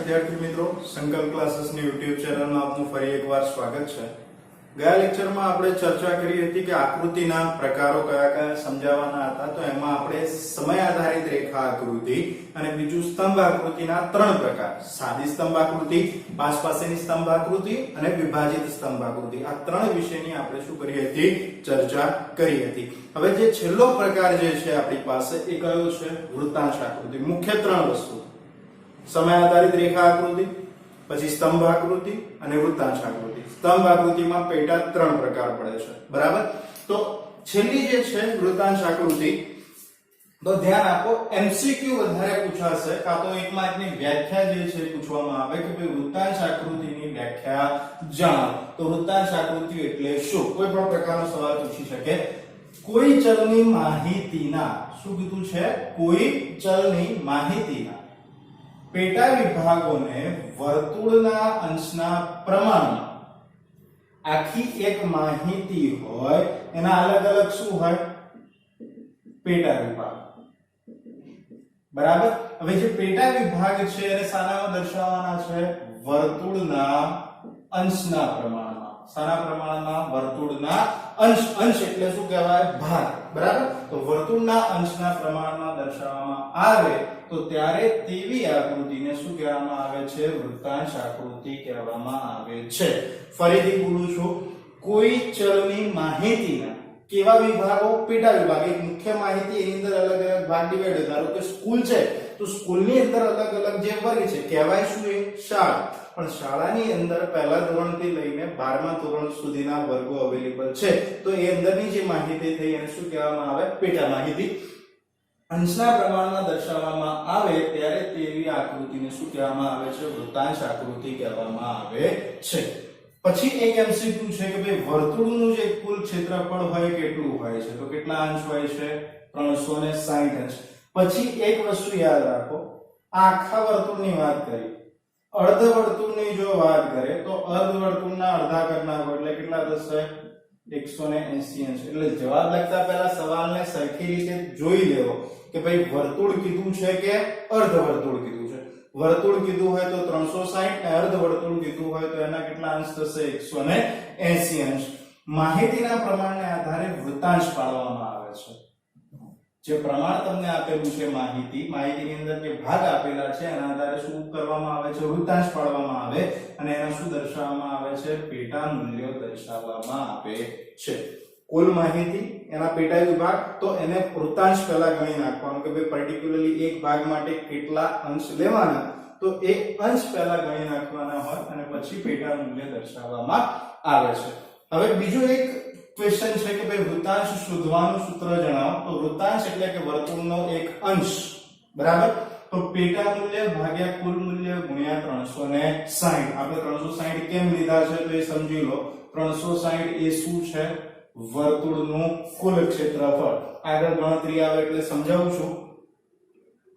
વિદ્યાર્થી મિત્રો, સંકલ્પ ક્લાસીસની YouTube ચેનલમાં આપનું ફરી એકવાર સ્વાગત છે। ગયા લેક્ચરમાં આપણે ચર્ચા કરી હતી કે આકૃતિના પ્રકારો કયા કયા સમજાવવાના હતા। તો એમાં આપણે સમય આધારિત રેખા આકૃતિ અને બીજું સ્તંભ આકૃતિના ત્રણ પ્રકાર, સાદી સ્તંભ આકૃતિ, પાસ પાસેની સ્તંભ આકૃતિ અને વિભાજિત સ્તંભ આકૃતિ, આ ત્રણ વિષયની આપણે શું કરી હતી, ચર્ચા કરી હતી। હવે જે છેલ્લો પ્રકાર જે છે આપણી પાસે એ કયો છે, વૃત્તાંશ આકૃતિ। મુખ્ય ત્રણ વસ્તુ, સમય આધારિત રેખા આકૃતિ, પછી સ્તંભ આકૃતિ અને વૃત્તાંશ આકૃતિ। સ્તંભ આકૃતિમાં પેટા ત્રણ પ્રકાર પડે છે, બરાબર। તો છેલ્લી જે છે વૃત્તાંશ આકૃતિ, તો ધ્યાન આપો, એમસીક્યુ વધારે પૂછાશે, કાં તો એક માર્કની વ્યાખ્યા જે છે પૂછવામાં આવે કે ભાઈ વૃત્તાંશ આકૃતિની વ્યાખ્યા જણાવો। તો વૃત્તાંશ આકૃતિ એટલે શું, કોઈ પણ પ્રકારનો સવાલ પૂછી શકે। કોઈ ચલની માહિતીના, શું કીધું છે, કોઈ ચલની માહિતીના પેટા વિભાગોને વર્તુળના અંશના પ્રમાણમાં, આખી એક માહિતી હોય એના અલગ અલગ શું હોય, પેટા વિભાગ, બરાબર। હવે જે પેટા વિભાગ છે એને શાનામાં દર્શાવવાના છે, વર્તુળના અંશના પ્રમાણમાં। શાના પ્રમાણમાં, વર્તુળના અંશ। અંશ એટલે શું કહેવાય, ભાગ, બરાબર। તો વર્તુળના અંશના પ્રમાણમાં દર્શાવવામાં આવે તો ત્યારે તેવી આકૃતિને શું કહેવામાં આવે છે, વૃત્તાંશ આકૃતિ કહેવામાં આવે છે। ફરીથી બોલું છું, કોઈ ચલની માહિતીના કેવા વિભાગો, પેટા વિભાગ, એક મુખ્ય માહિતી, એની અંદર અલગ અલગ ભાગ ડિવાઈડ, ધારો કે સ્કૂલ છે તો સ્કૂલની અંદર અલગ અલગ જે વર્ગ છે કહેવાય શું, એ શાળા। પણ શાળાની અંદર પહેલા ધોરણથી લઈને 12મા ધોરણ સુધીના વર્ગો અવેલેબલ છે, તો એ અંદરની જે માહિતી થઈ એને શું કહેવામાં આવે, પેટા માહિતી। અંશના પ્રમાણમાં દર્શાવવામાં આવે ત્યારે તેવી આકૃતિને શું કહેવામાં આવે છે, વૃત્તાંશ આકૃતિ કહેવામાં આવે છે। પછી એક એમસીક્યુ છે કે ભાઈ વર્તુળનું જે કુલ ક્ષેત્રફળ હોય કેટલું હોય છે, તો કેટલા અંશ હોય છે, 360 અંશ। પછી એક વસ્તુ યાદ રાખો, આખા વર્તુળની વાત કરી, અર્ધ વર્તુળની જો વાત કરે તો અર્ધ વર્તુળના અડધા કરી નાખો એટલે કેટલા થશે, 180 અંશ। એટલે જવાબ લખતા પહેલા સવાલને સરખી રીતે જોઈ લેવો કે ભાઈ વર્તુળ કીધું છે કે અર્ધ વર્તુળ કીધું છે। વર્તુળ કીધું હોય તો 360 અને અર્ધ વર્તુળ કીધું હોય તો એના કેટલા અંશ થશે, 180 અંશ। માહિતીના પ્રમાણને આધારે વૃત્તાંશ પાડવામાં આવે છે। જે પ્રમાણ તમને આપેલું છે, માહિતીની અંદર જે ભાગ આપેલા છે એના આધારે શું કરવામાં આવે છે, વૃત્તાંશ પાડવામાં આવે અને એના શું દર્શાવવામાં આવે છે, પેટા મૂલ્યો દર્શાવવામાં આવે છે। કુલ માહિતી, એના પેટા વિભાગ, તો એને વૃત્તાંશ પહેલા ગણી નાખવાનું કે ભાઈ પર્ટિક્યુલરલી એક ભાગ માટે કેટલા અંશ લેવાના, તો એ અંશ પહેલા ગણી નાખવાના હોય અને પછી પેટા મૂલ્ય દર્શાવવામાં આવે છે। હવે બીજો એક ક્વેશ્ચન છે કે ભાઈ વૃત્તાંશ શોધવાનું સૂત્ર જણાવો। તો વૃત્તાંશ એટલે કે વર્તુળનો એક અંશ, બરાબર। તો પેટા મૂલ્ય ભાગ્યા કુલ મૂલ્ય ગુણ્યા 360। આપણે 360 કેમ લીધા છે તો એ સમજી લો। 360 એ શું છે, વર્તુળનું કુલ ક્ષેત્રફળ। આગળ ગણતરી આવે એટલે સમજાવું છું।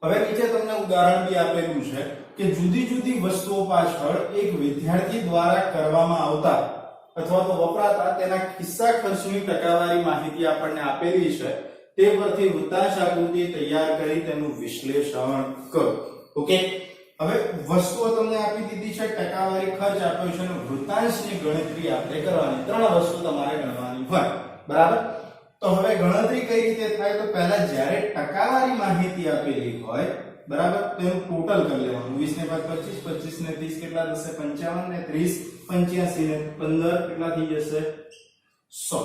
હવે નીચે તમને ઉદાહરણ બી આપેલું છે કે જુદી જુદી વસ્તુઓ પાછળ એક વિદ્યાર્થી દ્વારા કરવામાં આવતા અથવા તો વપરાતા તેના ખિસ્સા ખર્ચની ટકાવારી માહિતી આપણને આપેલી છે, તે પરથી વૃત્તાંશ આકૃતિ તૈયાર કરી તેનું વિશ્લેષણ કરો। ઓકે, હવે વસ્તુઓ તમને આપી દીધી છે, ટકાવારી ખર્ચ આપ્યો છે અને વૃત્તાંશની ગણતરી આપણે કરવાની, ત્રણ વસ્તુ તમારે ગણવાની હોય, બરાબર। તો હવે ગણતરી કઈ રીતે થાય, તો પહેલા જ્યારે ટકાવારી માહિતી આપેલી હોય, બરાબર, તેનું ટોટલ કરી લેવાનું। 20 ને 5 25, 25 ને 30 કેટલા થશે, 55 ને 30 85 ને 15 કેટલા થઈ જશે, 100।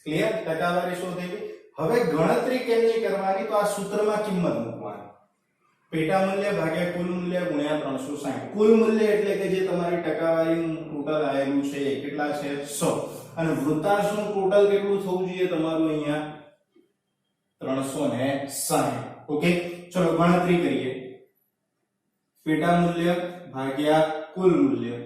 ક્લિયર, ટકાવારી શું થઈ ગઈ। હવે ગણતરી કેમની કરવાની, તો આ સૂત્રમાં કિંમત મૂકવાની, પેટા મૂલ્ય ભાગ્યા કુલ મૂલ્ય ગુણ્યા 360। કુલ મૂલ્ય એટલે કે જે તમારી ટકાવારીનું ટોટલ આવેલું છે એ કેટલા છે, 100, અને વૃત્તાંશનું ટોટલ કેટલું થવું જોઈએ તમારું, અહીંયા 360। ઓકે, ચલો ગણતરી કરીએ। પેટા મૂલ્ય ભાગ્યા કુલ મૂલ્ય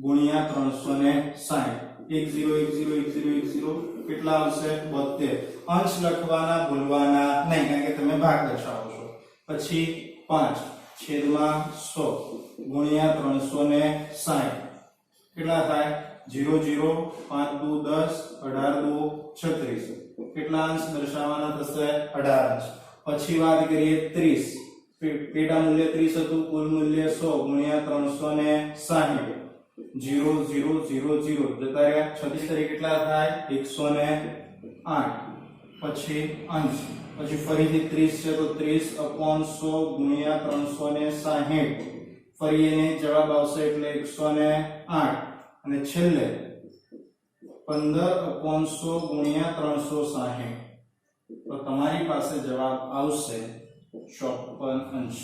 ગુણ્યા 360, 10 કેટલા આવશે, 72। અંશ લખવાના ભૂલવાના નહીં, કારણ કે તમે ભાગ દર્શાવો છો। પછી 5/100 ગુણ્યા 360 કેટલા થાય, 0 0 5 2 10 18 2 36, કેટલા અંશ દર્શાવવાના થશે, 18 અંશ। પછી વાત કરીએ 30, પેટા મૂલ્ય 30 હતું, કુલ મૂલ્ય 100 ગુણ્યા 360 0 0 0 0 જતા રહ્યા 36 તરીકે કેટલા થાય 108 પછી અંશ પછી ફરીથી 30 છે તો 30/100 ગુણ્યા 360 ફરી એને જવાબ આવશે એટલે 108 અને છેલ્લે 15/100 ગુણ્યા 360 તો તમારી પાસે જવાબ આવશે 54 અંશ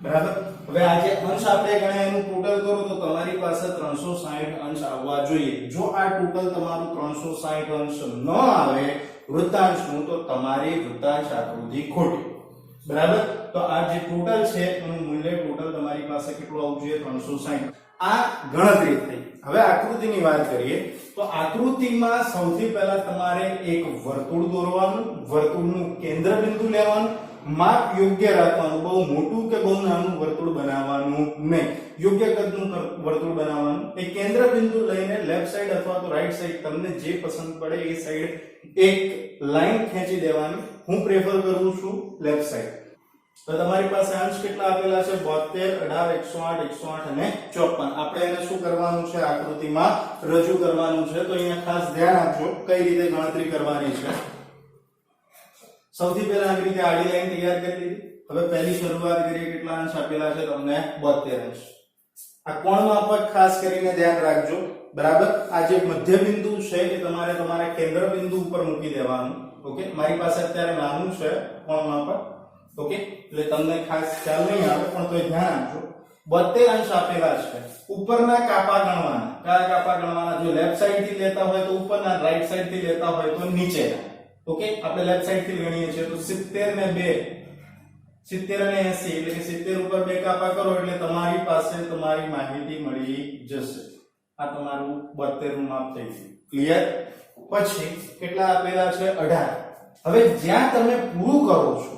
બરાબર। હવે આ જે અંશ આપણે ગણ્યા એનું ટોટલ કરો તો તમારી પાસે 360 અંશ આવવા જોઈએ। જો આ ટોટલ તમારું 360 અંશ ન આવે વૃત્તાંશનું તો તમારી વૃત્તાંશ આકૃતિ ખોટી બરાબર। તો આ જે ટોટલ છે એનું મૂલ્ય ટોટલ તમારી પાસે કેટલું આવવું જોઈએ 360। આ ગણતરી થઈ। હવે આકૃતિની વાત કરીએ તો આકૃતિમાં સૌથી પહેલા તમારે એક વર્તુળ દોરવાનું, વર્તુળનું કેન્દ્ર બિંદુ લેવાનું, માપ યોગ્ય રાખવાનું, બહુ મોટું કે બહુ નાનું વર્તુળ બનાવવાનું નહીં, યોગ્ય કદનું વર્તુળ બનાવવાનું। એ કેન્દ્ર બિંદુ લઈને લેફ્ટ સાઈડ અથવા તો રાઈટ સાઈડ તમને જે પસંદ પડે એ સાઈડ એક લાઈન ખેંચી દેવાની। હું પ્રેફર કરું છું લેફ્ટ સાઈડ। તો તમારી પાસે અંશ કેટલા આપેલા છે 72 18 108 108 અને 54। આપણે એને શું કરવાનું છે આકૃતિમાં રજૂ કરવાનું છે। તો અહીંયા ખાસ ધ્યાન આપજો કઈ રીતે ગણતરી કરવાની છે। સૌથી પહેલા આ રીતે આડી લાઈન તૈયાર કરી લીધી। હવે પહેલી શરૂઆત કરીએ કેટલા અંશ આપેલા છે તમને 72 અંશ। આ કોણ માપક ખાસ કરીને ધ્યાન રાખજો બરાબર। આ જે મધ્ય બિંદુ છે એ તમારે તમારા કેન્દ્ર બિંદુ ઉપર મૂકી દેવાનું। ઓકે મારી પાસે અત્યારે નાનું છે કોણ માપક ઓકે એટલે તમને ખાસ ખ્યાલ નહીં આવે પણ તોય ધ્યાન આપજો 72 અંશ આપેલા છે। ઉપરના કાપા ગણવાના। કયા કાપા ગણવાના? જો લેફ્ટ સાઈડ થી લેતા હોય તો ઉપરના, રાઈટ સાઈડ થી લેતા હોય તો નીચેના। ઓકે આપણે લેફ્ટ સાઈડ થી ગણીએ છીએ તો 70 ને 2 70 અને 80 એટલે કે 70 ઉપર 2 કાપા કરો એટલે તમારી પાસે તમારી માહિતી મળી જશે। આ તમારું 72 નું માપ થઈ ગયું ક્લિયર। પછી કેટલા આપેલા છે 18। હવે જ્યાં તમે પૂરું કરો છો,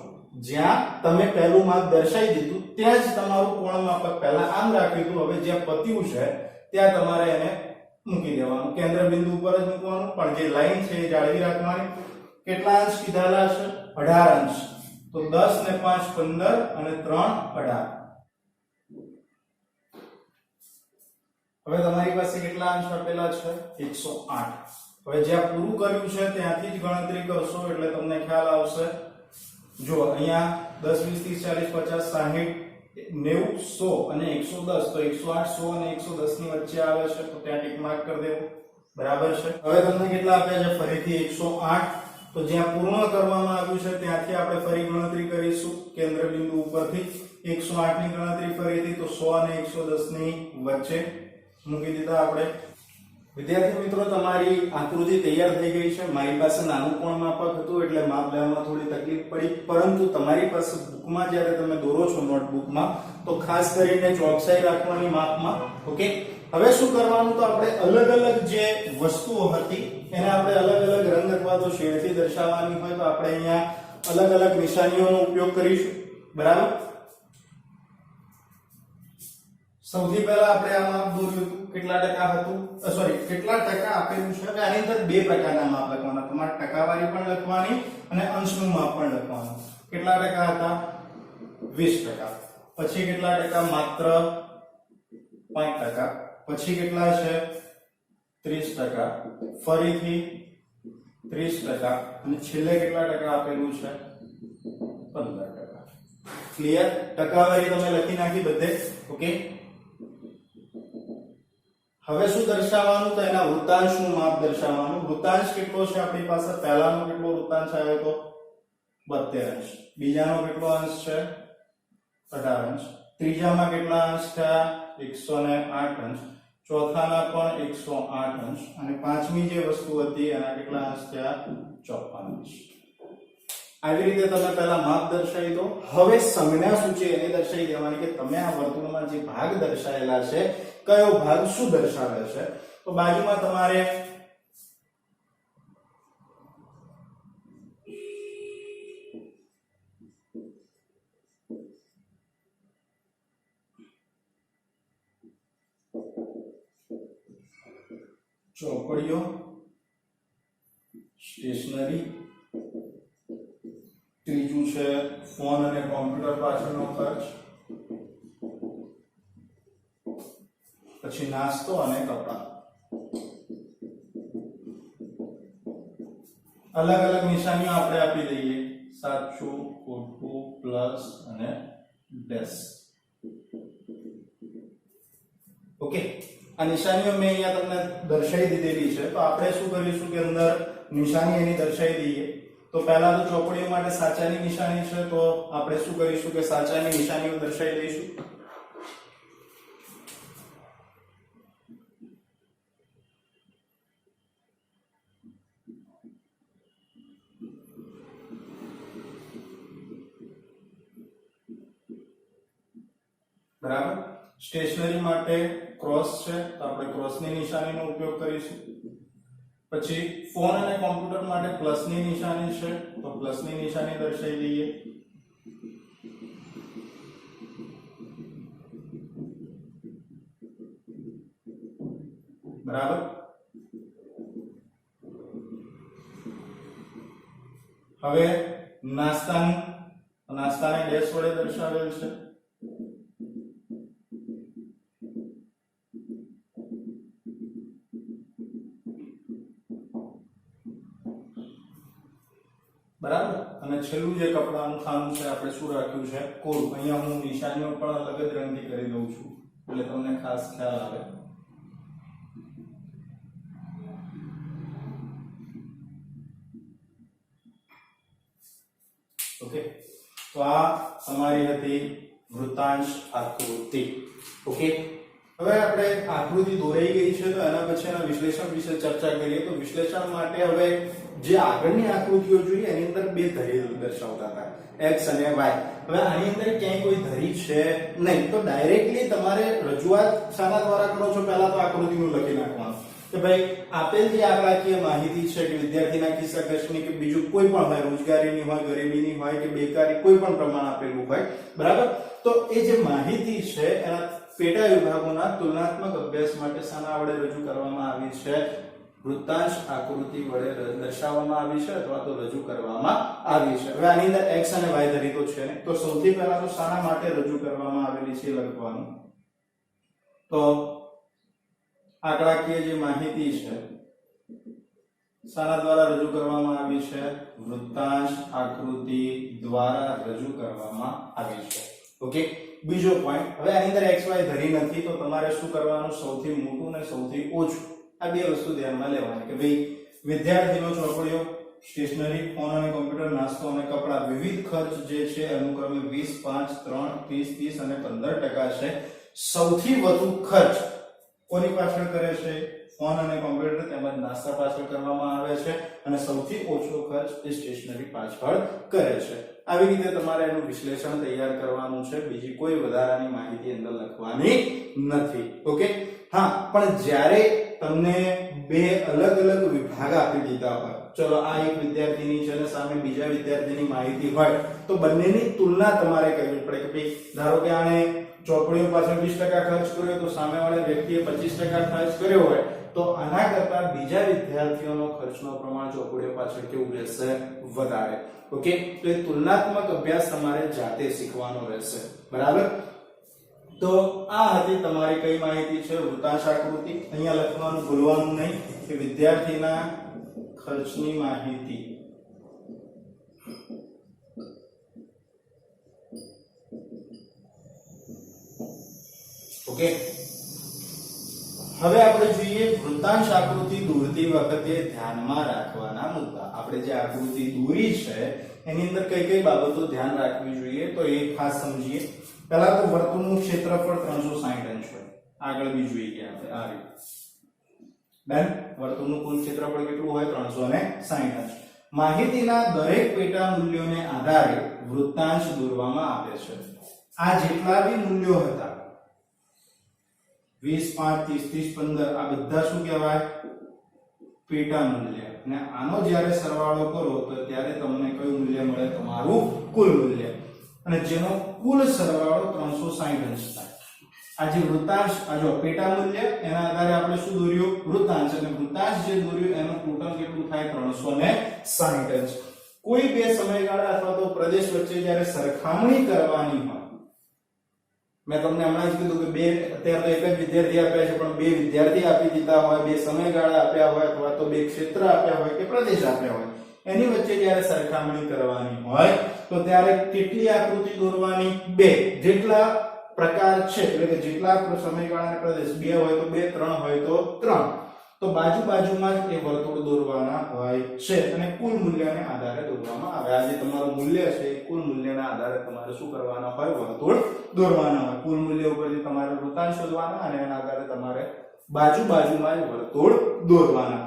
જ્યાં તમે પહેલું માપ દર્શાવી દીધું ત્યાં જ તમારું કોણ માપક પહેલા આમ રાખ્યું હતું, હવે જ્યાં પત્યું છે ત્યાં તમારે એને મૂકી દેવાનું, કેન્દ્ર બિંદુ ઉપર જ મૂકવાનું, પણ જે લાઈન છે એ જાળવી રાખવાની। કેટલા અંશ કીધાલા છે 18 અંશ। તો 10 ને 5 15 અને 3 18। હવે તમારી પાસે કેટલા અંશ આપેલા છે 108। હવે જ્યાં પૂરું કર્યું છે ત્યાંથી જ ગણતરી કરશો એટલે તમને ખ્યાલ આવશે। જો અહીંયા 10 20 30 40 50 60 90 100 અને 110 તો 108 100 અને 110 ની વચ્ચે આવે છે તો ત્યાં ટિક માર્ક કરી દેવું બરાબર છે। હવે તમને કેટલા આપ્યા છે ફરીથી 108। તો જ્યાં પૂર્ણ કરવામાં આવ્યું છે ત્યાંથી આપણે ફરી ગણતરી કરીશું કેન્દ્ર બિંદુ ઉપરથી 108 ની ગણતરી ફરીથી તો 100 અને 110 ની વચ્ચે મૂકી દીધા આપણે। વિદ્યાર્થી મિત્રો તમારી આકૃતિ તૈયાર થઈ ગઈ છે। મારી પાસે નાનું કોણ માપક હતું એટલે માપ લેવામાં થોડી તકલીફ પડી, પરંતુ તમારી પાસે બુકમાં જ્યારે તમે દોરો છો નોટબુકમાં તો ખાસ કરીને ચોકસાઈ રાખવાની માપમાં। ઓકે હવે શું કરવાનું તો આપણે અલગ અલગ જે વસ્તુઓ હતી એને આપણે અલગ અલગ રંગ અથવા તો શેડથી દર્શાવવાની હોય તો આપણે અહીંયા અલગ અલગ નિશાનીઓનો ઉપયોગ કરીશું બરાબર। સૌથી પહેલા આપણે આ માપ દોર્યું કેટલા ટકા હતું સોરી કેટલા ટકા આપેલું છે। હવે આની અંદર બે પ્રકારના માપ લખવાના, તમારે ટકાવારી પણ લખવાની અને અંશનું માપ પણ લખવાનું। કેટલા ટકા હતા 20%। પછી કેટલા ટકા માત્ર 5%। પછી કેટલા છે 30%, ફરીથી 30% અને છેલ્લે કેટલા ટકા આપેલું છે 15%। ક્લિયર? ટકાવારી તમે લખી નાખી બધે ઓકે। હવે શું દર્શાવવાનું તો એના વૃત્તાંશનું માપ દર્શાવવાનું। વૃત્તાંશ કેટલો છે આપણી પાસે? પહેલાનો કેટલો વૃત્તાંશ આવ્યો તો 72 અંશ, બીજાનો કેટલો અંશ છે 18 અંશ, ત્રીજામાં કેટલા અંશ થયા 108 અંશ, ચોથાના પણ 108 અંશ અને પાંચમી જે વસ્તુ હતી એના કેટલા અંશ થયા 54 અંશ। આવી રીતે તમે પહેલા માપ દર્શાવી દો। હવે સંજ્ઞા શું છે એને દર્શાવી દેવાની કે તમે આ વર્તુળમાં જે ભાગ દર્શાવેલા છે કયો ભાગ શું દર્શાવે છે। તો બાજુમાં તમારે ચોપડીઓ, સ્ટેશનરી ત્રીજું છે ફોન અને કોમ્પ્યુટર પાછળનો ખર્ચ, પછી નાસ્તો અને કપડાં. અલગ અલગ નિશાનીઓ આપણે આપી દઈએ, સાચું, ખોટું, પ્લસ અને ડેશ. ઓકે, આ નિશાનીઓ મેં અહીંયા તમને દર્શાવી દીધેલી છે. તો આપણે શું કરીશું કે અંદર નિશાની એની દર્શાવી દઈએ. તો પહેલા તો ચોપડીઓ માટે સાચાની નિશાની છે, તો આપણે શું કરીશું કે સાચાની નિશાનીઓ દર્શાવી દઈશું. બરાબર. સ્ટેશનરી માટે ક્રોસ છે, તો આપણે ક્રોસની નિશાનીનો ઉપયોગ કરીશું. પછી ફોન અને કોમ્પ્યુટર માટે પ્લસની નિશાની છે, તો પ્લસની નિશાની દર્શાવી દઈએ. બરાબર. હવે નાસ્તાને ડેશ વડે દર્શાવેલ છે. બરાબર. અને છેલ્લું જે કપડાનું ખાનું છે આપણે શું રાખ્યું છે, કોરું. અહીંયા હું નિશાનીઓ પણ અલગ જ રંગથી કરી દઉં છું એટલે તમને ખાસ ખ્યાલ આવે. ઓકે, તો આ તમારી હતી વૃત્તાંશ આકૃતિ. ઓકે, હવે આપણે આકૃતિ દોરાઈ ગઈ છે, તો એના પછી એના વિશ્લેષણ વિશે ચર્ચા કરીએ. તો વિશ્લેષણ માટે હવે જે આગળની આકૃતિઓ જોઈએ એની અંદર બે ધરી દર્શાવતા હતા, x અને y. હવે આની અંદર ક્યાંય કોઈ ધરી છે નહીં, તો ડાયરેક્ટલી તમારે રજૂઆત શાના દ્વારા કરો છો, પહેલા તો આકૃતિનું લખી નાખવાનું કે ભાઈ આપેલ જે આંકડાકીય માહિતી છે કે વિદ્યાર્થીના કિસ્સા કશની કે બીજું કોઈ પણ હોય, રોજગારીની હોય, ગરીબીની હોય કે બેકારી, કોઈ પણ પ્રમાણ આપેલું હોય. બરાબર. તો એ જે માહિતી છે એના પેટા વિભાગોના તુલનાત્મક અભ્યાસ માટે શાના વડે રજૂ કરવામાં આવી છે, વૃત્તાંશ આકૃતિ વડે દર્શાવવામાં આવી છે અથવા તો રજૂ કરવામાં આવી છે. હવે આની અંદર x અને y ધરી તો છે ને, તો સૌથી પહેલા તો શાના માટે રજૂ કરવામાં આવેલી છે લખવાનું. તો આંકડાકીય જે માહિતી છે શાના દ્વારા રજૂ કરવામાં આવી છે, વૃત્તાંશ આકૃતિ દ્વારા રજૂ કરવામાં આવી છે. ઓકે, બીજો પોઈન્ટ, હવે આની અંદર x y ધરી નથી, તો તમારે શું કરવાનું, સૌથી મોટું ને સૌથી ઓછું આ બે વસ્તુ ધ્યાનમાં લેવાની કે ભાઈ વિદ્યાર્થીનો ચોપડીઓ, સ્ટેશનરી, ફોન અને કોમ્પ્યુટર, નાસ્તો અને કપડા વિવિધ ખર્ચ જે છે અનુક્રમે 20, 5, 3, 30, 30 અને 15% છે. સૌથી વધુ ખર્ચ કોની પાછળ કરે છે, ફોન અને કોમ્પ્યુટર તેમજ નાસ્તા પાછળ કરવામાં આવે છે, અને સૌથી ઓછો ખર્ચ એ સ્ટેશનરી પાછળ કરે છે. આવી રીતે તમારે એનું વિશ્લેષણ તૈયાર કરવાનું છે, બીજી કોઈ વધારાની માહિતી અંદર લખવાની નથી. ઓકે, હા, પણ જ્યારે તમને બે અલગ અલગ વિભાગ આપી દીધા હોય, ચલો આ એક વિદ્યાર્થીની છે અને સામે બીજા વિદ્યાર્થીની માહિતી હોય, તો બંનેની તુલના તમારે કરવી પડે કે ભાઈ ધારો કે આણે ચોપડીઓ પાછળ 20% ખર્ચ કર્યો તો સામેવાળા વ્યક્તિએ 25% ખર્ચ કર્યો હોય, તો આના કરતા બીજા વિદ્યાર્થીઓનો ખર્ચનો પ્રમાણ ચોપડીઓ પાછળ કેવું રહેશે, વધારે. ઓકે, તો એ તુલનાત્મક અભ્યાસ તમારે જાતે શીખવાનો રહેશે. બરાબર. તો આ હતી તમારી કઈ માહિતી છે, વૃત્તાંશ આકૃતિ. અહીંયા લખવાનું ભૂલવાનું નહીં કે વિદ્યાર્થીના ખર્ચની માહિતી. ઓકે, હવે આપણે જોઈએ વૃત્તાંશ આકૃતિ દોરતી વખતે ધ્યાનમાં રાખવાના મુદ્દા. આપણે જે આકૃતિ દોરી છે એની અંદર કઈ કઈ બાબતો ધ્યાન રાખવી જોઈએ, તો એ ખાસ સમજીએ. પહેલા તો વર્તુળનું ક્ષેત્રફળ 360 અંશ હોય. આગળ બી જોઈએ આપણે આ રીતે. ડન. વર્તુળનું કુલ ક્ષેત્રફળ કેટલું હોય, 360 અંશ. માહિતીના દરેક પેટા મૂલ્યોને આધારે વૃત્તાંશ દોરવામાં આવે છે. આ જેટલા બી મૂલ્યો હતા 20, 5, 30, 30, 15 આ બધા શું કહેવાય, પેટા મૂલ્ય. અને આનો જ્યારે સરવાળો કરો તો ત્યારે તમને કયું મૂલ્ય મળે, તમારું કુલ મૂલ્ય. અને જેનો કુલ સરવાળો 360 અંશ થાય. આ જે વૃત્તાંશ, આ જો પેટા મૂલ્ય એના આધારે આપણે શું દોર્યું, વૃત્તાંશ. અને વૃત્તાંશ જે દોર્યું એનું ટોટલ કેટલું થાય, 360 અંશ. કોઈ બે સમયગાળા અથવા તો પ્રદેશ વચ્ચે જ્યારે સરખામણી કરવાની હોય, મેં તમને હમણાં જ કીધું કે બે અત્યારે તો એક જ વિદ્યાર્થી આપ્યા છે, પણ બે વિદ્યાર્થી આપી દીધા હોય, બે સમયગાળા આપ્યા હોય, અથવા તો બે ક્ષેત્ર આપ્યા હોય કે પ્રદેશ આપ્યા હોય, એની વચ્ચે જ્યારે સરખામણી કરવાની હોય તો ત્યારે કેટલી આકૃતિ દોરવાની? બે. જેટલા પ્રકાર છે એટલે કે જેટલા સમયગાળા અને પ્રદેશ, બે હોય તો બે, ત્રણ હોય તો ત્રણ, તો બાજુ બાજુમાં જ એ વર્તુળ દોરવાના હોય છે અને કુલ મૂલ્યને આધારે દોરવામાં આવે. આ જે તમારું મૂલ્ય છે એ કુલ મૂલ્યના આધારે તમારે શું કરવાના હોય? વર્તુળ દોરવાના હોય. કુલ મૂલ્ય ઉપરથી તમારે વૃત્તાંશ શોધવાના અને એના આધારે તમારે બાજુ બાજુમાં જ વર્તુળ દોરવાના.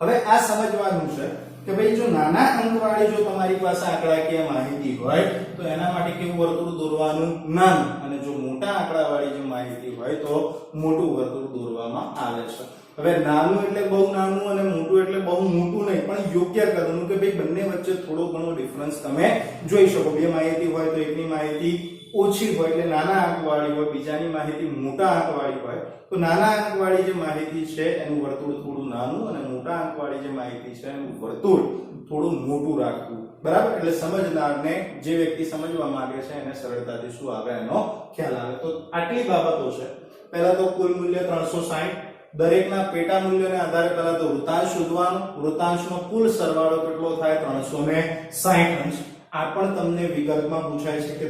હવે આ સમજવાનું છે કે ભાઈ જો નાના અંકવાળી જો તમારી પાસે આંકડાકીય માહિતી હોય તો એના માટે કેવું વર્તુળ દોરવાનું? નાનું. અને જો મોટા આંકડાવાળી જે માહિતી હોય તો મોટું વર્તુળ દોરવામાં આવે છે. હવે નાનું એટલે બહુ નાનું અને મોટું એટલે બહુ મોટું નહીં, પણ યોગ્ય કદનું, કે ભાઈ બંને વચ્ચે થોડો ઘણો ડિફરન્સ તમે જોઈ શકો. બે માહિતી હોય તો એકની માહિતી ઓછી હોય એટલે નાના અંકવાળી હોય, બીજાની માહિતી મોટા અંકવાળી હોય તો નાના અંકવાળી જે માહિતી છે એનું વર્તુળ થોડું નાનું અને મોટા અંકવાળી જે માહિતી છે એનું વર્તુળ થોડું મોટું રાખવું. બરાબર? એટલે સમજનારને, જે વ્યક્તિ સમજવા માંગે છે એને સરળતાથી શું આવે? એનો ખ્યાલ આવે. તો આટલી બાબતો છે. પહેલા તો કુલ મૂલ્ય 360, દરેકના પેટા મૂલ્યોને આધારે પહેલા તો વૃત્તાંશ શોધવાનો. વૃત્તાંશનો કુલ સરવાળો કેટલો થાય? 360 અંશ. આ પણ તમને વિગતમાં પૂછાય છે કે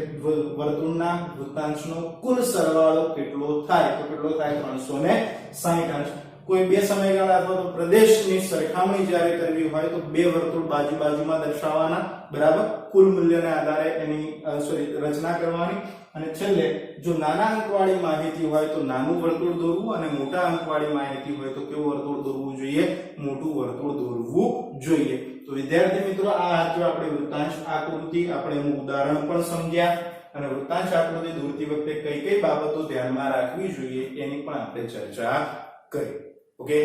વર્તુળના વૃત્તાંશનો કુલ સરવાળો કેટલો થાય? તો કેટલો થાય? 360 અંશ. કોઈ બે સમયગાળા અથવા તો પ્રદેશની સરખામણી જ્યારે કરવી હોય તો બે વર્તુળ બાજુ બાજુમાં દર્શાવવાના. બરાબર? કુલ મૂલ્યને આધારે એની રચના કરવાની. અને છેલ્લે જો નાના અંકવાળી માહિતી હોય તો નાનું વર્તુળ દોરવું અને મોટા અંકવાળી માહિતી હોય તો કેવું વર્તુળ દોરવું જોઈએ? મોટું વર્તુળ દોરવું જોઈએ. તો વિદ્યાર્થી મિત્રો, આ હતું આપણે વૃત્તાંશ આકૃતિ. આપણે એનું ઉદાહરણ પણ સમજ્યા અને વૃત્તાંશ આકૃતિ દોરતી વખતે કઈ કઈ બાબતો ધ્યાનમાં રાખવી જોઈએ એની પણ આપણે ચર્ચા કરી. ઓકે,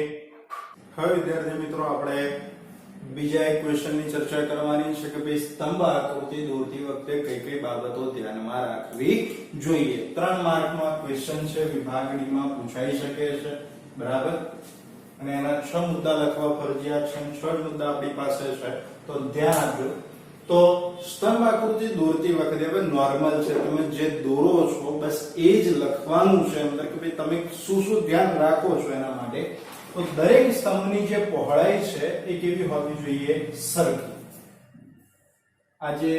હવે વિદ્યાર્થી મિત્રો આપણે બીજા એક ક્વેશ્ચનની ચર્ચા કરવાની છે કે ભાઈ સ્તંભ આકૃતિ દોરતી વખતે કઈ કઈ બાબતો ધ્યાનમાં રાખવી જોઈએ. 3 માર્કનો આ ક્વેશ્ચન છે, વિભાગ ડી માં પૂછાઈ શકે છે. બરાબર? અને એના 6 મુદ્દા લખવા ફરજિયાત છે. 6 મુદ્દા આપણી પાસે છે તો ધ્યાન આપજો. તો સ્તંભ આકૃતિ દોરતી વખતે હવે નોર્મલ છે, તમે જે દોરો છો બસ એ જ લખવાનું છે. મતલબ કે ભાઈ તમે શું શું ધ્યાન રાખો છો એના માટે. તો દરેક સ્તંભની જે પહોળાઈ છે એ કેવી હોવી જોઈએ? સરખી. આજે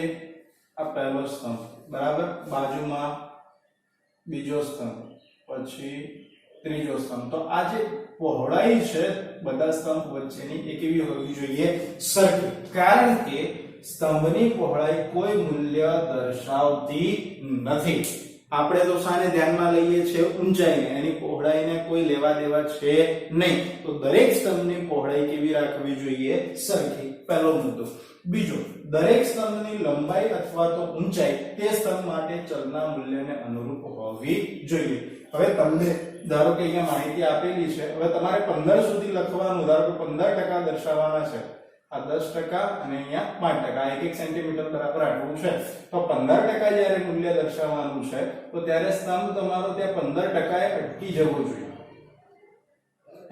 આ પહેલો સ્તંભ, બરાબર, બાજુમાં બીજો સ્તંભ, પછી ત્રીજો સ્તંભ. તો આ જે પહોળાઈ છે બધા સ્તંભ વચ્ચેની એ કેવી હોવી જોઈએ? સરખી. કારણ કે સ્તંભની પહોળાઈ કોઈ મૂલ્ય દર્શાવતી નથી. આપણે તો શાને ધ્યાનમાં લઈએ છીએ? ઊંચાઈને. એની પહોળાઈને કોઈ લેવા દેવા છે નહીં. તો દરેક સ્તંભની પહોળાઈ કેવી રાખવી જોઈએ? સરખી. પહેલો મુદ્દો. બીજો, દરેક સ્તંભની લંબાઈ અથવા તો ઊંચાઈ તે સ્તંભ માટે ચલના મૂલ્યને અનુરૂપ હોવી જોઈએ. હવે તમને ધારો કે અહીંયા માહિતી આપેલી છે, હવે તમારે 15 સુધી લખવાનું. ધારો કે 15% દર્શાવવાના છે. આ 10% અને અહીંયા 5%. 1 સેન્ટીમીટર બરાબર આટલું છે. તો 15% જ્યારે મૂલ્ય દર્શાવવાનું છે તો ત્યારે સ્તંભ તમારો ત્યાં 15% અટકી જવો જોઈએ.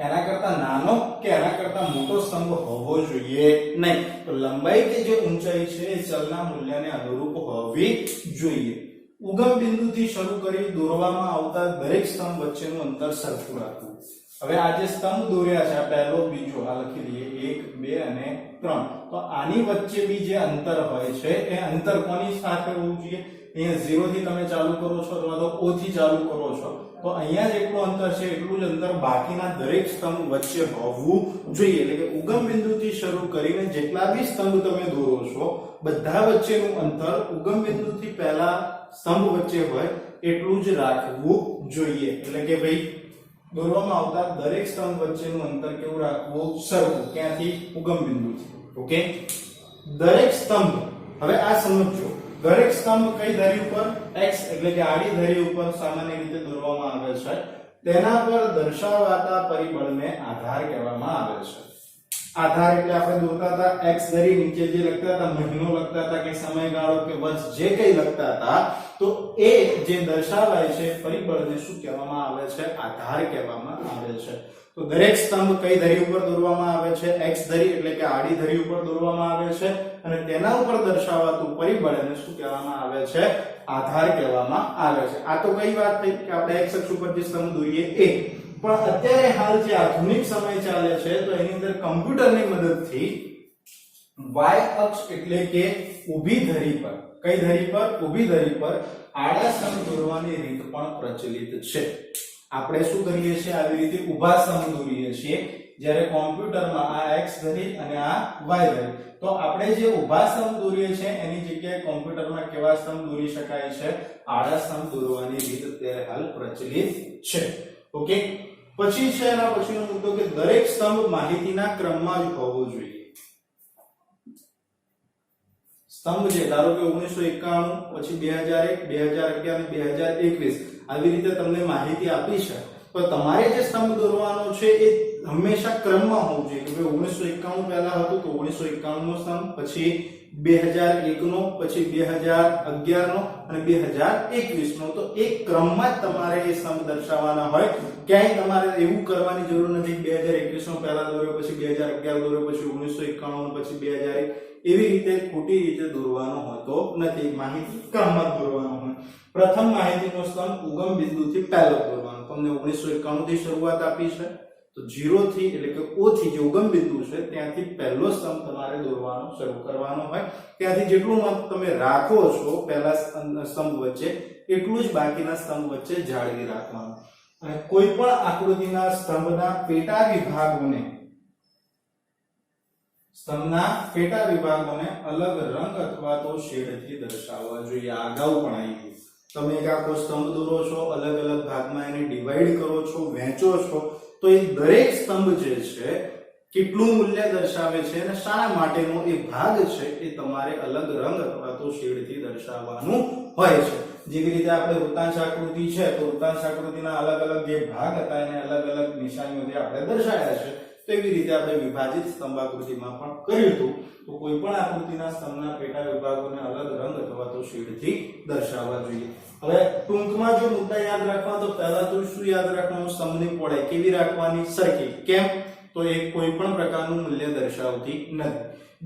એના કરતા નાનો કે એના કરતા મોટો સ્તંભ હોવો જોઈએ નહીં. તો લંબાઈ કે જે ઊંચાઈ છે એ ચલના મૂલ્યને અનુરૂપ હોવી જોઈએ. ઉગમ બિંદુથી શરૂ કરી દોરવામાં આવતા દરેક સ્તંભ વચ્ચેનું અંતર સરખું રાખવું. હવે આ જે સ્તંભ દોર્યા છે, આ પહેલો, બીજો, આ લખી દઈએ 1, 2 અને 3. તો આની વચ્ચે બી જે અંતર હોય છે એ અંતર કોની સાથે હોવું જોઈએ? અહીંયા 0 થી તમે ચાલુ કરો છો અથવા તો O થી ચાલુ કરો છો તો અહીંયા જેટલું અંતર છે એટલું જ અંતર બાકીના દરેક સ્તંભ વચ્ચે હોવું જોઈએ. એટલે કે ઉગમ બિંદુથી શરૂ કરીને જેટલા બી સ્તંભ તમે દોરો છો બધા વચ્ચેનું અંતર ઉગમ બિંદુથી પહેલા સ્તંભ વચ્ચે હોય એટલું જ રાખવું જોઈએ. એટલે કે ભાઈ દોરવામાં આવતા દરેક સ્તંભ વચ્ચેનું અંતર કેવું રાખવું? સરખું. ક્યાંથી? ઉગમ બિંદુથી. ઓકે, દરેક સ્તંભ, હવે આ સમજો, દરેક સ્તંભ કઈ ધરી ઉપર? x એટલે કે આડી ધરી ઉપર સામાન્ય રીતે દોરવામાં આવે છે. તેના પર દર્શાવાતા પરિબળને આધાર કહેવામાં આવે છે. આધાર એટલે આપણે દોરતા હતા x ધરી, નીચે જે લખતા હતા, મહિનો લખતા હતા કે સમયગાળો કે વર્ષ જે કંઈ લખતા હતા, તો એ જે દર્શાવાય છે પરિબળને શું કહેવામાં આવે છે? આધાર કહેવામાં આવે છે. તો દરેક સ્તંભ કઈ ધરી ઉપર દોરવામાં આવે છે? x ધરી એટલે કે આડી ધરી ઉપર દોરવામાં આવે છે અને તેના ઉપર દર્શાવાતું પરિબળ એને શું કહેવામાં આવે છે? આધાર કહેવામાં આવે છે. આ તો કઈ વાત થઈ કે આપણે x અક્ષ ઉપર જે સ્તંભ દોરીએ એ. પણ અત્યારે હાલ જે આધુનિક સમય ચાલે છે તો એની અંદર કમ્પ્યુટરની મદદથી y અક્ષ એટલે કે ઊભી ધરી પર, કઈ ધરી પર? ઊભી ધરી પર આડા સ્તંભ દોરવાની રીત પણ પ્રચલિત છે. આપણે શું કરીએ છીએ? આવી રીતે ઊભા સ્તંભ દોરીએ છીએ. જ્યારે કોમ્પ્યુટરમાં આ x ધરી અને આ y ધરી, તો આપણે જે ઊભા સ્તંભ દોરીએ છીએ એની જગ્યાએ કોમ્પ્યુટરમાં કેવા સ્તંભ દોરી શકાય છે? આડા સ્તંભ દોરવાની રીત અત્યારે હાલ પ્રચલિત છે. ઓકે, પછી છે એના પછીનો મુદ્દો કે દરેક સ્તંભ માહિતીના ક્રમમાં જ હોવો જોઈએ. સ્તંભ જે ધારો કે 1991 પછી 2001 2011 અને 2021 આવી રીતે તમને માહિતી આપી છે, તો તમારે જે સ્તંભ દોરવાનો છે એ હંમેશા ક્રમમાં હોવું જોઈએ. કે 1991 પહેલા હતું તો 1991 નો સ્તંભ, પછી 2001 નો, પછી 2011 નો અને 2021 નો. તો એક ક્રમમાં જ તમારે એ સ્તંભ દર્શાવવાના હોય. ક્યાંય તમારે એવું કરવાની જરૂર નથી 2021 નો પહેલા દોર્યો, પછી 2011 દોર્યો, પછી 1991 નો, પછી 2001. એવી રીતે ખોટી રીતે દોરવાનો હોતો નથી. માહિતી ક્રમમાં દોરવાનો હોય. પ્રથમ માહિતીનો સ્તંભ ઉગમ બિંદુથી પહેલો દોરવાનો. તમને 1991 થી શરૂઆત આપી છે તો 0 થી એટલે કે O થી જે ઉગમ બિંદુ છે ત્યાંથી પહેલો સ્તંભ તમારે દોરવાનો શરૂ કરવાનો હોય. ત્યાંથી જેટલું માપ તમે રાખો છો પહેલા સ્તંભ વચ્ચે એટલું જ બાકીના સ્તંભ વચ્ચે જાળવી રાખવાનું. અને કોઈ પણ આકૃતિના સ્તંભના પેટા વિભાગોને અલગ રંગ અથવા તો શેડથી દર્શાવવા જોઈએ. અગાઉ પણ આવી ગયું. તમે એક આખો સ્તંભ દોરો છો, અલગ અલગ ભાગમાં એને ડિવાઈડ કરો છો, વહેંચો છો, તો એ દરેક સ્તંભ જે છે કેટલું મૂલ્ય દર્શાવે છે અને શાના માટેનો એ ભાગ છે એ તમારે અલગ રંગ અથવા તો શેડથી દર્શાવવાનું હોય છે. જેવી રીતે આપણે વૃત્તાંશ આકૃતિ છે તો વૃત્તાંશ આકૃતિના અલગ અલગ જે ભાગ હતા એને અલગ અલગ નિશાનીઓથી આપણે દર્શાવ્યા છે. તો એવી રીતે આપણે વિભાજિત સ્તંભ આકૃતિમાં પણ કર્યું હતું. તો કોઈ પણ આકૃતિના સ્તંભના પેટા વિભાગોને અલગ રંગ અથવા તો શેડથી દર્શાવવા જોઈએ. હવે ટૂંકમાં જો મુદ્દા યાદ રાખવા તો પહેલા તો શું યાદ રાખવાનું? સ્તંભની પહોળાઈ કેવી રાખવાની? સરખી. કેમ? તો એ કોઈ પણ પ્રકારનું મૂલ્ય દર્શાવતી નથી.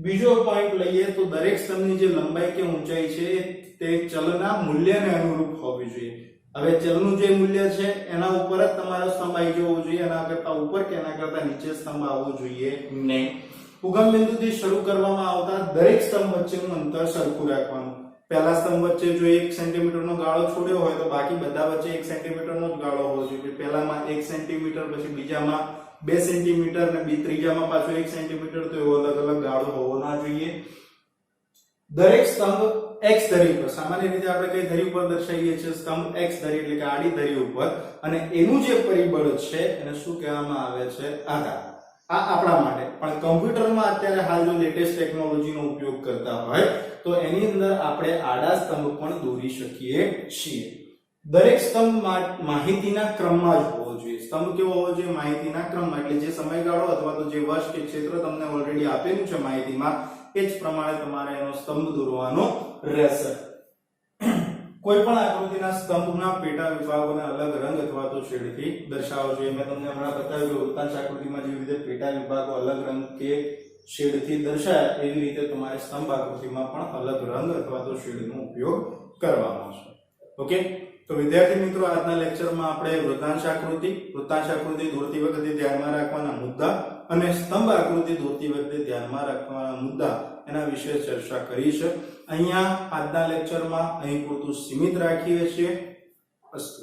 બીજો પોઈન્ટ લઈએ તો દરેક સ્તંભની જે લંબાઈ કે ઊંચાઈ છે તે ચલના મૂલ્યને અનુરૂપ હોવી જોઈએ. હવે ચલનું જે મૂલ્ય છે એના ઉપર જ તમારો સ્તંભ આવી જવો જોઈએ. એના કરતા ઉપર કે એના કરતા નીચે સ્તંભ આવવો જોઈએ નહીં. ઉગમ બિંદુથી શરૂ કરવામાં આવતા દરેક સ્તંભ વચ્ચેનું અંતર સરખું રાખવાનું. પહેલા સ્તંભ વચ્ચે જો 1 સેન્ટીમીટરનો ગાળો છોડ્યો હોય તો બાકી બધા વચ્ચે 1 સેન્ટીમીટરનો જ ગાળો હોવો જોઈએ. પહેલામાં 1 સેન્ટીમીટર, પછી બીજામાં 2 સેન્ટીમીટર અને ત્રીજામાં પાછો 1 સેન્ટીમીટર, તો એવો અલગ અલગ ગાળો હોવો ના જોઈએ. દરેક સ્તંભ x ધરી ઉપર, સામાન્ય રીતે આપણે કઈ ધરી ઉપર દર્શાવીએ છીએ? સ્તંભ x ધરી એટલે કે આડી ધરી ઉપર, અને એનું જે પરિબળ છે એને શું કહેવામાં આવે છે? આધાર. આ આપણા માટે. પણ કમ્પ્યુટરમાં અત્યારે હાલ જો લેટેસ્ટ ટેકનોલોજીનો ઉપયોગ કરતા હોય તો એની અંદર આપણે આડા સ્તંભ પણ દોરી શકીએ છીએ. દરેક સ્તંભ માહિતીના ક્રમમાં જ હોવો જોઈએ. સ્તંભ કેવો હોવો જોઈએ? માહિતીના ક્રમમાં. એટલે જે સમયગાળો અથવા તો જે વર્ષ કે ક્ષેત્ર તમને ઓલરેડી આપેલું છે માહિતીમાં એ જ પ્રમાણે તમારે એનો સ્તંભ દોરવાનો રહેશે. કોઈ પણ આકૃતિના સ્તંભના પેટા વિભાગોને અલગ રંગ અથવા તો શેડથી દર્શાવવો જોઈએ. મેં તમને હમણાં બતાવ્યું કે વૃત્તાંશ આકૃતિમાં જેવી રીતે પેટા વિભાગો અલગ રંગ કે શેડથી દર્શાય એવી રીતે તમારે સ્તંભ આકૃતિમાં પણ અલગ રંગ અથવા તો શેડનો ઉપયોગ કરવાનો છે. ઓકે, તો વિદ્યાર્થી મિત્રો આજના લેક્ચરમાં આપણે વૃત્તાંશ આકૃતિ દોરતી વખતે ધ્યાનમાં રાખવાના મુદ્દા અને સ્તંભ આકૃતિ દોરતી વખતે ધ્યાનમાં રાખવાના મુદ્દા એના વિશે ચર્ચા કરી છે. અહીંયા આજના લેક્ચરમાં અહીં પૂરતું સીમિત રાખીએ છીએ. અસ્તુ.